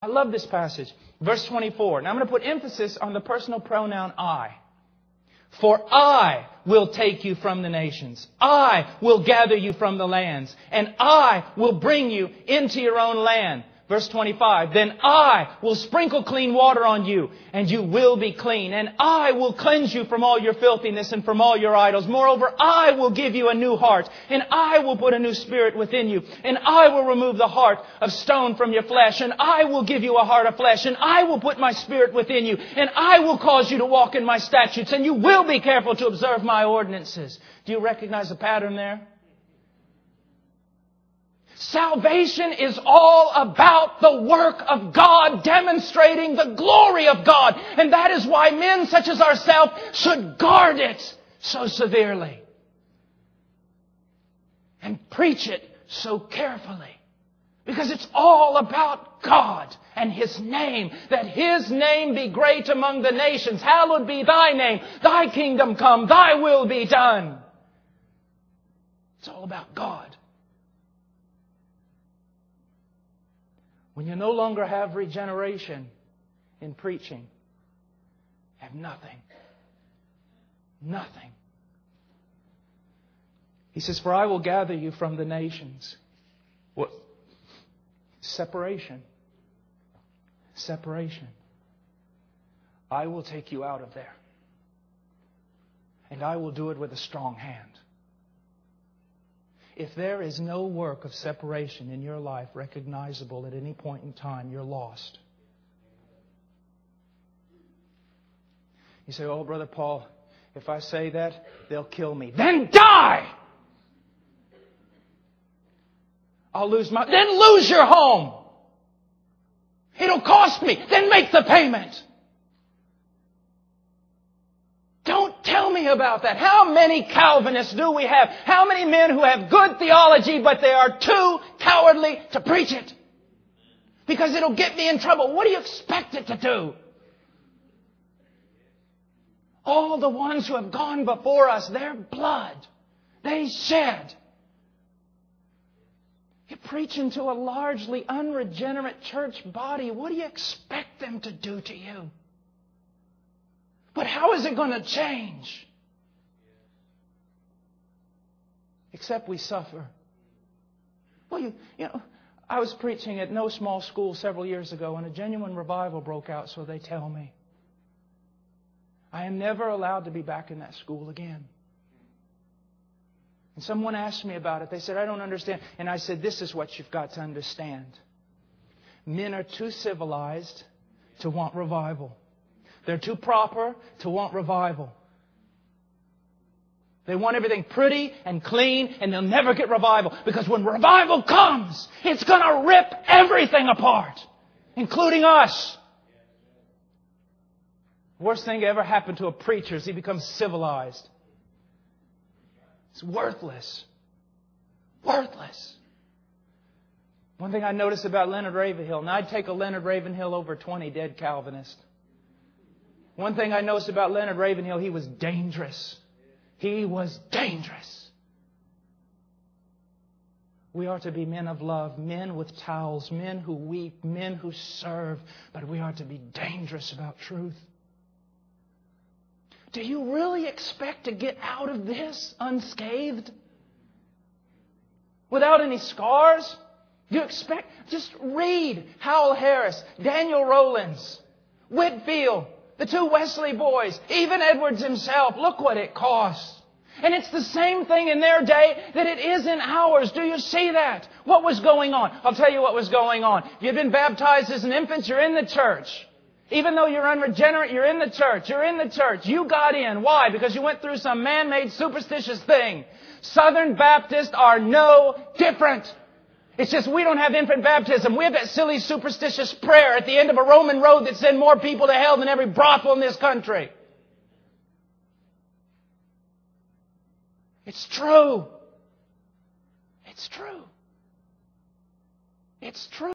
love this passage. Verse 24. Now I'm going to put emphasis on the personal pronoun I. For I will take you from the nations. I will gather you from the lands. And I will bring you into your own land. Verse 25, then I will sprinkle clean water on you, and you will be clean. And I will cleanse you from all your filthiness and from all your idols. Moreover, I will give you a new heart, and I will put a new spirit within you. And I will remove the heart of stone from your flesh, and I will give you a heart of flesh. And I will put my spirit within you, and I will cause you to walk in my statutes, and you will be careful to observe my ordinances. Do you recognize the pattern there? Salvation is all about the work of God, demonstrating the glory of God. And that is why men such as ourselves should guard it so severely. And preach it so carefully. Because it's all about God and His name. That His name be great among the nations. Hallowed be Thy name. Thy kingdom come. Thy will be done. It's all about God. When you no longer have regeneration in preaching, you have nothing. Nothing. He says, for I will gather you from the nations. What? Separation. Separation. I will take you out of there. And I will do it with a strong hand. If there is no work of separation in your life recognizable at any point in time, you're lost. You say, oh, Brother Paul, if I say that, they'll kill me. Then die! I'll lose my... Then lose your home! It'll cost me. Then make the payment. Don't tell me about that. How many Calvinists do we have? How many men who have good theology, but they are too cowardly to preach it? Because it'll get me in trouble. What do you expect it to do? All the ones who have gone before us, their blood, they shed. You're preaching to a largely unregenerate church body. What do you expect them to do to you? But how is it going to change? Except we suffer. Well, you know, I was preaching at no small school several years ago, and a genuine revival broke out, so they tell me. I am never allowed to be back in that school again. And someone asked me about it. They said, I don't understand. And I said, this is what you've got to understand. Men are too civilized to want revival. They're too proper to want revival. They want everything pretty and clean, and they'll never get revival. Because when revival comes, it's going to rip everything apart, including us. Worst thing that ever happened to a preacher is he becomes civilized. It's worthless. Worthless. One thing I noticed about Leonard Ravenhill, and I'd take a Leonard Ravenhill over 20 dead Calvinists. One thing I noticed about Leonard Ravenhill, he was dangerous. He was dangerous. We are to be men of love, men with towels, men who weep, men who serve, but we are to be dangerous about truth. Do you really expect to get out of this unscathed? Without any scars? Do you expect? Just read Howell Harris, Daniel Rowlands, Whitfield, the two Wesley boys, even Edwards himself. Look what it costs. And it's the same thing in their day that it is in ours. Do you see that? What was going on? I'll tell you what was going on. If you've been baptized as an infant, you're in the church. Even though you're unregenerate, you're in the church. You're in the church. You got in. Why? Because you went through some man-made superstitious thing. Southern Baptists are no different. It's just we don't have infant baptism. We have that silly superstitious prayer at the end of a Roman road that sent more people to hell than every brothel in this country. It's true. It's true. It's true.